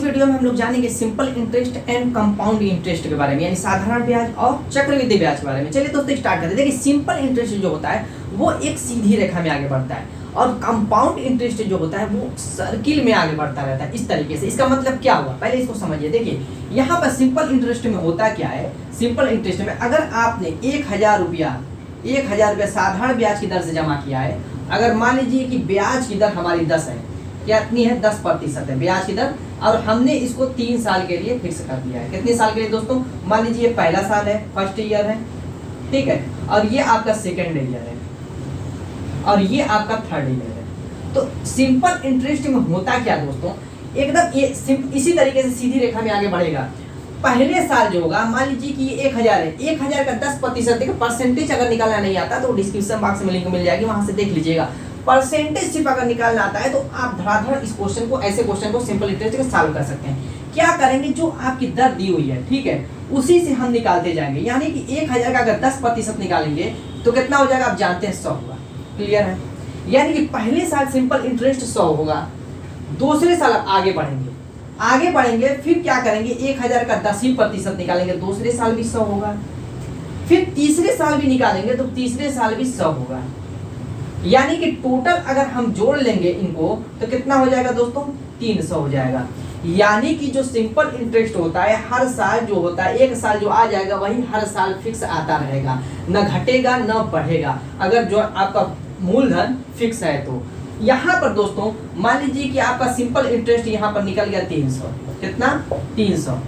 Video में हम लोग जानेंगे simple interest and compound interest के बारे में, यानी साधारण ब्याज और चक्रवृद्धि ब्याज के बारे में। चलिए दोस्तों स्टार्ट करते हैं। देखिए सिंपल इंटरेस्ट जो होता है वो एक सीधी रेखा में आगे बढ़ता है और कंपाउंड इंटरेस्ट जो होता है वो सर्किल में आगे बढ़ता रहता है इस तरीके से। इसका मतलब क्या हुआ, पहले इसको समझिए। देखिए यहाँ पर सिंपल इंटरेस्ट में होता क्या है, सिंपल इंटरेस्ट में अगर आपने 1000 रुपया साधारण ब्याज की दर से जमा किया है, अगर मान लीजिए कि ब्याज की दर हमारी 10 है, कितनी है 10% है ब्याज की दर, और हमने इसको 3 साल के लिए फिक्स कर दिया है। कितने साल के लिए दोस्तों, मान लीजिए ये पहला साल है, फर्स्ट ईयर है, ठीक है, और ये आपका सेकेंड ईयर है और ये आपका थर्ड ईयर है। तो सिंपल इंटरेस्ट में होता क्या दोस्तों, एकदम ये इसी तरीके से सीधी रेखा में आगे बढ़ेगा। पहले साल जो होगा, मान लीजिए कि ये 1000 है, 1000 का 10%, देखिए परसेंटेज अगर निकालना नहीं आता तो डिस्क्रिप्शन बॉक्स में लिंक मिल जाएगी, वहां से देख लीजिएगा। परसेंटेज सिर्फ अगर निकालना आता है तो आप धड़ाधड़ इस क्वेश्चन को, ऐसे क्वेश्चन को सिंपल इंटरेस्ट के सॉल्व कर सकते हैं। क्या करेंगे, जो आपकी दर दी हुई है, ठीक है, उसी से हम निकालते जाएंगे। यानी कि 1000 का अगर 10% निकालेंगे तो कितना हो जाएगा, आप जानते हैं 100 होगा। क्लियर है, यानी कि पहले साल सिंपल इंटरेस्ट 100 होगा, दूसरे साल आप आगे बढ़ेंगे, फिर क्या करेंगे, 1000 का 10% निकालेंगे, दूसरे साल भी 100 होगा, फिर तीसरे साल भी निकालेंगे तो तीसरे साल भी 100 होगा। यानी कि टोटल अगर हम जोड़ लेंगे इनको तो कितना हो जाएगा दोस्तों, 300 हो जाएगा। यानी कि जो सिंपल इंटरेस्ट होता है हर साल जो होता है, एक साल जो आ जाएगा वही हर साल फिक्स आता रहेगा, न घटेगा न बढ़ेगा, अगर जो आपका मूलधन फिक्स है तो। यहाँ पर दोस्तों मान लीजिए कि आपका सिंपल इंटरेस्ट यहाँ पर निकल गया 300, कितना 300।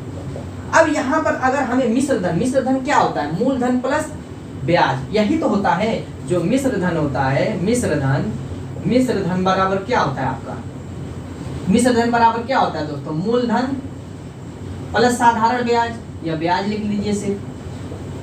अब यहाँ पर अगर हमें मिश्र धन क्या होता है, मूलधन प्लस ब्याज, यही तो होता है जो मिश्र धन होता है। मिश्र धन बराबर क्या होता है आपका, मिश्र धन बराबर क्या होता है दोस्तों, मूलधन प्लस साधारण ब्याज, या ब्याज लिख लीजिए से,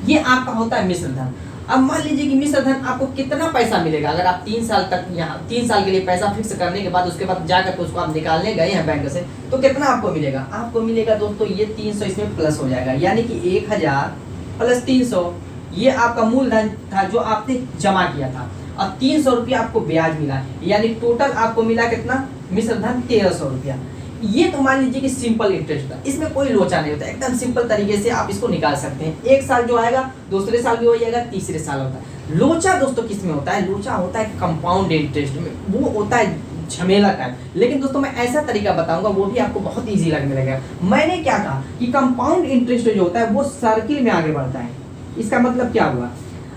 ये आपका होता है मिश्र धन। अब मान लीजिए कि मिश्र धन आपको कितना पैसा मिलेगा, अगर आप 3 साल तक यहाँ 3 साल के लिए पैसा फिक्स करने के बाद उसके बाद जाकर उसको आप निकालने गए हैं बैंक से, तो कितना आपको मिलेगा, आपको मिलेगा दोस्तों ये 300 इसमें प्लस हो जाएगा। यानी कि 1000 प्लस 300 ये आपका मूलधन था जो आपने जमा किया था, और 300 रुपया आपको ब्याज मिला, यानी टोटल आपको मिला कितना, मिश्र धन 1300 रुपया। ये तो मान लीजिए कि सिंपल इंटरेस्ट था, इसमें कोई लोचा नहीं होता, एकदम सिंपल तरीके से आप इसको निकाल सकते हैं। एक साल जो आएगा दूसरे साल भी हो जाएगा, तीसरे साल होता है। लोचा दोस्तों किस में होता है, लोचा होता है कंपाउंड इंटरेस्ट में, वो होता है झमेला टाइप। लेकिन दोस्तों मैं ऐसा तरीका बताऊंगा वो भी आपको बहुत ईजी लगने लगेगा। मैंने क्या कहा कि कंपाउंड इंटरेस्ट जो होता है वो सर्किल में आगे बढ़ता है। इसका मतलब क्या हुआ,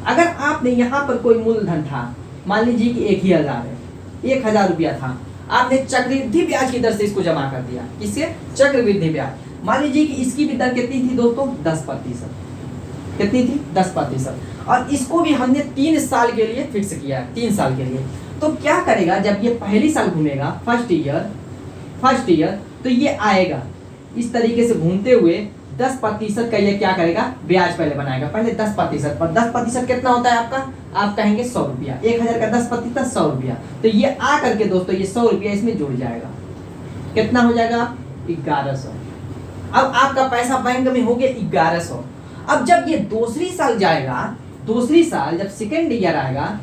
अगर आपने यहाँ पर कोई मूलधन था, मान लीजिए कि 1000 है, 1000 रुपया था, आपने चक्रवृद्धि ब्याज की दर से इसको जमा कर दिया, किससे, चक्रवृद्धि ब्याज। मान लीजिए कि इसकी भी दर कितनी थी दोस्तों, 10%, कितनी थी 10%, और इसको भी हमने 3 साल के लिए फिक्स किया, 3 साल के लिए। तो क्या करेगा, जब ये पहली साल घूमेगा फर्स्ट ईयर, तो ये आएगा इस तरीके से घूमते हुए 10% का ये क्या करेगा, ब्याज पहले बनाएगा, पहले 10%, पर 10% कितना होता है आपका, आप कहेंगे 100 रुपया, 1000 का 10% 100 रुपया, तो ये आ करके दोस्तों ये 100 रुपया इसमें जुड़ जाएगा, कितना हो जाएगा 1100। अब आपका पैसा बैंक में हो गया 1100। अब जब ये दूसरी साल जाएगा, दूसरी साल जब सेकेंड ईयर आएगा,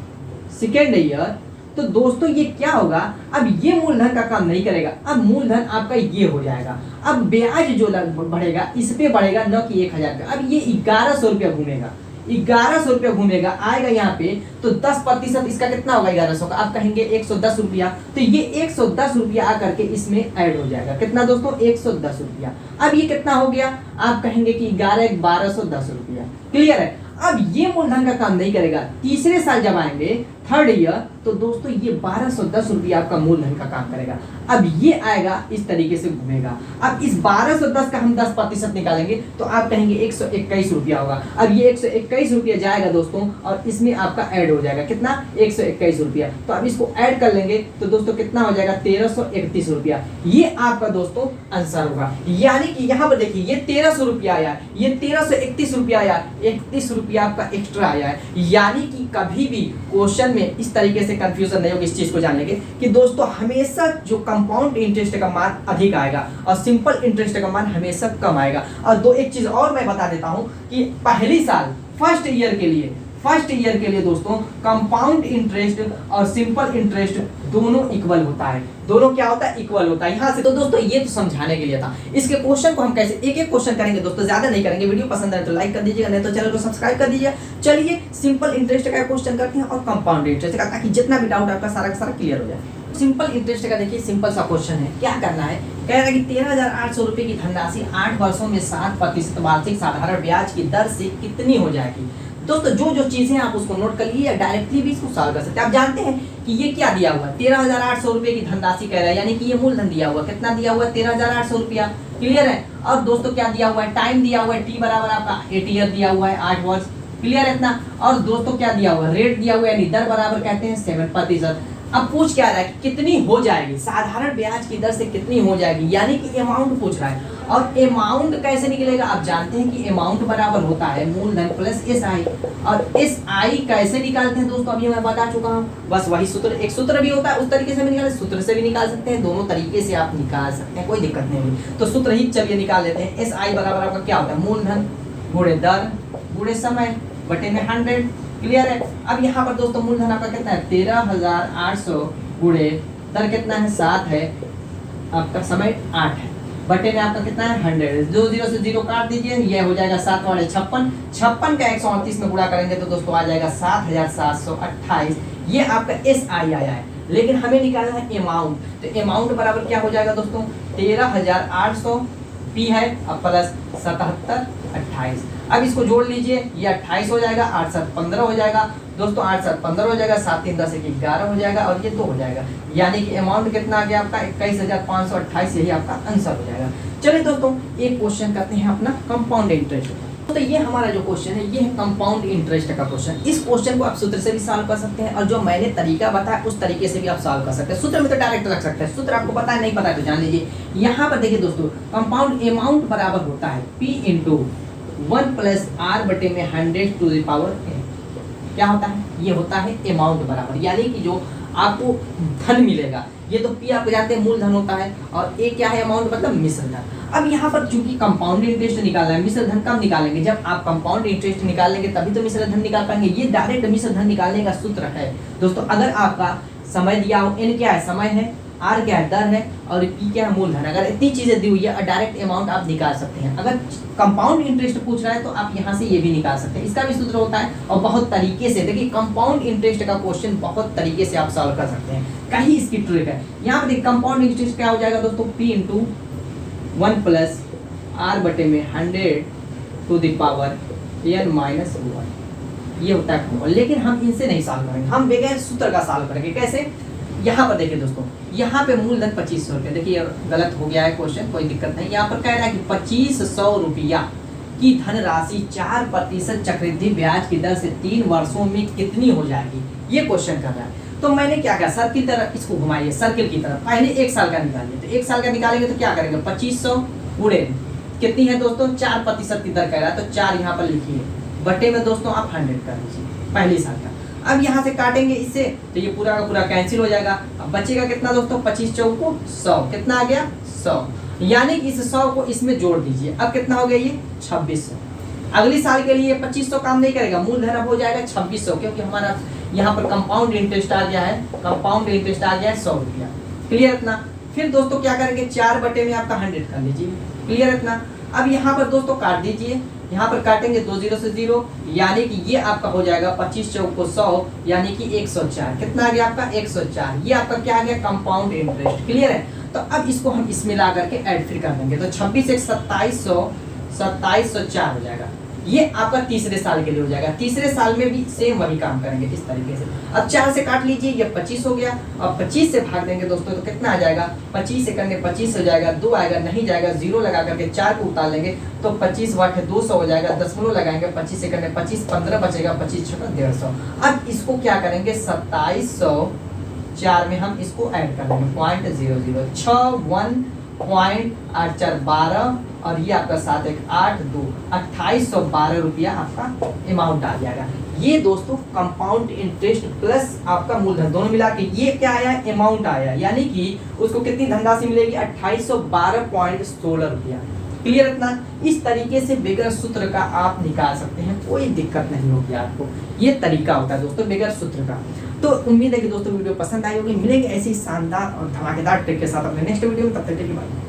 सेकेंड ईयर, तो दोस्तों ये क्या होगा, अब ये मूलधन का काम नहीं करेगा, अब मूलधन आपका ये हो जाएगा। अब ब्याज जो बढ़ेगा इस पे बढ़ेगा, न कि 1000 पे, अब ये 1100 रुपया घूमेगा, 1100 रुपया घूमेगा, आएगा यहाँ पे, तो 10% इसका कितना होगा 1100 का, आप कहेंगे 110 रुपया, तो ये 110 रुपया आकर के इसमें ऐड हो जाएगा, कितना दोस्तों 110 रुपया। अब ये कितना हो गया, आप कहेंगे कि 1210 रुपया। क्लियर है, अब ये मूलधन का काम नहीं करेगा। तीसरे साल जब आएंगे थर्ड ईयर, तो दोस्तों ये 1210 रुपया आपका मूलधन का काम करेगा। अब ये आएगा इस तरीके से घूमेगा। अब इस 1210 का हम 10% निकालेंगे तो आप कहेंगे 121 रुपया होगा। अब ये 121 रुपया जाएगा दोस्तों, और इसमें आपका ऐड हो जाएगा कितना, 121 रुपया। तो अब इसको ऐड कर लेंगे तो दोस्तों कितना हो जाएगा, 1331 रुपया। ये आपका दोस्तों आंसर होगा। यानी कि यहाँ पर देखिए ये 1300 रुपया आया, ये 1331 रुपया आया, 31 रुपया आपका एक्स्ट्रा आया है। यानी कि कभी भी क्वेश्चन में इस तरीके से कंफ्यूजन नहीं होगी इस चीज को जानने के कि दोस्तों हमेशा जो कंपाउंड इंटरेस्ट का मान अधिक आएगा और सिंपल इंटरेस्ट का मान हमेशा कम आएगा। और एक चीज और मैं बता देता हूं कि पहली साल फर्स्ट ईयर के लिए फर्स्ट ईयर के लिए दोस्तों कंपाउंड इंटरेस्ट और सिंपल इंटरेस्ट दोनों इक्वल होता है। दोनों क्या होता है? इक्वल होता है। यहाँ से तो दोस्तों ये तो समझाने के लिए था। इसके क्वेश्चन को हम कैसे एक एक क्वेश्चन करेंगे दोस्तों, ज्यादा नहीं करेंगे। वीडियो पसंद आए तो लाइक कर दीजिएगा, नहीं तो चैनल को सब्सक्राइब कर दीजिए। चलिए सिंपल इंटरेस्ट का क्वेश्चन करते हैं और कंपाउंड इंटरेस्ट का, ताकि जितना भी डाउट आपका सारा का सारा क्लियर हो जाए। सिंपल इंटरेस्ट का देखिए सिंपल सा क्वेश्चन है। क्या करना है? कह रहा है कि 13,800 रुपए की धनराशि 8 वर्षों में 7% वार्षिक साधारण ब्याज की दर से कितनी हो जाएगी। दोस्तों जो जो चीजें आप उसको नोट कर लिए, डायरेक्टली भी इसको सॉल्व कर सकते हैं। आप जानते हैं कि ये क्या दिया हुआ है, 13,800 रुपए की धनराशि कह रहा है, यानी कि ये मूलधन दिया हुआ है। कितना दिया हुआ है? 13,800 रुपया। क्लियर है। अब दोस्तों क्या दिया हुआ है? टाइम दिया हुआ है, टी बराबर आपका 8 ईयर दिया हुआ है, 8 वर्ष। क्लियर है इतना। और दोस्तों क्या दिया हुआ है? रेट दिया हुआ है, यानी दर बराबर कहते हैं 7%। अब पूछ क्या रहा है कि कितनी हो जाएगी, साधारण ब्याज की दर से कितनी हो जाएगी, यानी कि अमाउंट पूछ रहा है। और अमाउंट कैसे निकलेगा? आप जानते हैं कि अमाउंट बराबर होता है मूलधन प्लस SI। और SI कैसे निकालते हैं दोस्तों, अभी मैं बता चुका हूँ। बस वही सूत्र, एक सूत्र भी होता है उस तरीके से भी निकाल, सूत्र से भी निकाल सकते हैं, दोनों तरीके से आप निकाल सकते हैं, कोई दिक्कत नहीं हुई। तो सूत्र ही चलिए निकाल लेते हैं। SI बराबर आपका क्या होता है? मूलधन गुणे दर गुणे समय बटे में 100। क्लियर है। अब यहाँ पर दोस्तों मूलधन आपका कितना है? 13,800 गुणे दर कितना है? 7 है, आपका समय 8 है, बटे में आपका कितना है? 100। 0 से 0 काट दीजिए, ये हो जाएगा 7 वाले 56। 56 का 138 में गुणा करेंगे तो दोस्तों आ जाएगा 7,728। ये आपका SI आया है। लेकिन हमें निकालना है अमाउंट। तो अमाउंट बराबर क्या हो जाएगा दोस्तों? 13,800 P है अब प्लस 77 28। अब इसको जोड़ लीजिए, ये 28 हो जाएगा, 8 7 15 हो जाएगा दोस्तों, 8 7 15 हो जाएगा, 7 3 10 1 11 हो जाएगा, और ये 2 हो जाएगा। यानी कि अमाउंट कितना आ गया आपका? 21,528। यही आपका आंसर हो जाएगा। चलिए दोस्तों एक क्वेश्चन करते हैं अपना कंपाउंड इंटरेस्ट। तो ये हमारा जो क्वेश्चन है ये है कंपाउंड इंटरेस्ट का क्वेश्चन। इस क्वेश्चन को आप सूत्र से भी सॉल्व कर सकते हैं, और जो मैंने तरीका बताया उस तरीके से भी आप सॉल्व कर सकते हैं। सूत्र में तो डायरेक्ट रख सकते हैं, सूत्र आपको पता है नहीं पता है तो जान लीजिए। यहाँ पर देखिए दोस्तों, कंपाउंड अमाउंट बराबर होता है P × 1 + R बटे में 100⁴ क्या होता है? ये होता है अमाउंट बराबर, यानी कि जो आपको धन मिलेगा। ये तो P आप जानते हैं मूलधन होता है, और A क्या है? अमाउंट मतलब मिश्र धन। अब यहाँ पर चूंकि कंपाउंड इंटरेस्ट निकालना है, मिश्र धन कब निकालेंगे? जब आप कंपाउंड इंटरेस्ट निकालेंगे तभी तो मिश्र धन निकाल पाएंगे। ये डायरेक्ट मिश्र धन निकालने का सूत्र है दोस्तों। अगर आपका समय दिया हो, N क्या है? समय है, R क्या है? दर है, और P क्या है? मूलधन। अगर इतनी चीजें दी हुई है, डायरेक्ट अमाउंट आप निकाल सकते हैं। अगर कंपाउंड इंटरेस्ट पूछ रहा है तो आप यहाँ से ये भी निकाल सकते हैं, इसका भी सूत्र होता है। और बहुत तरीके से देखिए, कंपाउंड इंटरेस्ट का क्वेश्चन बहुत तरीके से आप सॉल्व कर सकते हैं, कहीं इसकी ट्रिक है। यहाँ पर देखिए कंपाउंड इंटरेस्ट क्या हो जाएगा दोस्तों? P × 1 + R बटे में 100⁻n - 1। ये होता है। लेकिन हम इनसे नहीं सॉल्व करेंगे, हम बगैर सूत्र का सॉल्व करेंगे। कैसे? यहाँ पर देखिए दोस्तों, यहाँ पे मूलधन 2500 रुपये। देखिए गलत हो गया है क्वेश्चन, कोई दिक्कत नहीं। यहाँ पर कह रहा है कि 2500 रुपया की धनराशि 4% चक्रवृद्धि ब्याज की दर से 3 वर्षों में कितनी हो जाएगी, ये क्वेश्चन कर रहा है। तो मैंने क्या कहा, सर्किल की तरफ इसको घुमाइए, सर्किल की तरफ। पहले 1 साल का निकालिए। तो 1 साल का निकालेंगे तो क्या करेंगे? 2500 गुणे कितनी है दोस्तों? 4% की दर कह रहा है, तो 4 यहाँ पर लिखिए, बटे में दोस्तों आप 100 कर लीजिए पहले साल का। अब यहाँ से काटेंगे इससे तो ये पूरा का पूरा कैंसिल हो जाएगा। अब बचेगा कितना दोस्तों? 25 चौको 100। कितना आ गया? 100। यानी कि इस 100 को इसमें जोड़ दीजिए। अब कितना हो गया? ये 2600। अगली साल के लिए 2500 काम नहीं करेगा, मूलधन अब हो जाएगा 2600, क्योंकि हमारा यहाँ पर कंपाउंड इंटरेस्ट आ गया है, कंपाउंड इंटरेस्ट आ गया है 100 रुपया। क्लियर इतना? फिर दोस्तों क्या करेंगे? 4 बटे में आपका 100 कर लीजिए। क्लियर इतना? अब यहाँ पर दोस्तों काट दीजिए, यहाँ पर काटेंगे 2 0 से 0, यानी कि ये आपका हो जाएगा 25 चौको 100, यानी कि 104। कितना आ गया आपका? 104। ये आपका क्या आ गया? Compound interest. क्लियर है? तो अब इसको हम इसमें ला करके ऐड फिर कर देंगे, तो 26 1 2700, 2704 हो जाएगा। ये आपका तीसरे साल के लिए हो जाएगा। तीसरे साल में भी सेम वही काम करेंगे इस तरीके से। अब 4 से काट लीजिए, ये 25 हो गया। अब 25 से भाग देंगे दोस्तों तो कितना आ जाएगा? 25 से करने 25 हो जाएगा, 2 आएगा, नहीं जाएगा, 0 लगा करके 4 को उतार लेंगे तो 25 वाट 200 हो जाएगा। दशमलव लगाएंगे, 25 से करने 25, 15 बचेगा, 25 छक्का 150। अब इसको क्या करेंगे? 2704 में हम इसको ऐड कर देंगे, 0.00 6 और ये आपका 7 1 8 2 2812 रुपया आपका अमाउंट आ जाएगा। ये दोस्तों कंपाउंड इंटरेस्ट प्लस आपका मूलधन दोनों मिला के ये क्या आया? अमाउंट आया। यानी कि उसको कितनी धनराशि मिलेगी? 2812.16 रुपया। क्लियर इतना? इस तरीके से बगैर सूत्र का आप निकाल सकते हैं, कोई दिक्कत नहीं होगी आपको। ये तरीका होता है दोस्तों बगैर सूत्र का। तो उम्मीद है कि दोस्तों वीडियो पसंद आई होगी। मिलेंगे ऐसी शानदार और धमाकेदार ट्रिक के साथ अपने नेक्स्ट वीडियो में, तब तक के लिए बाय।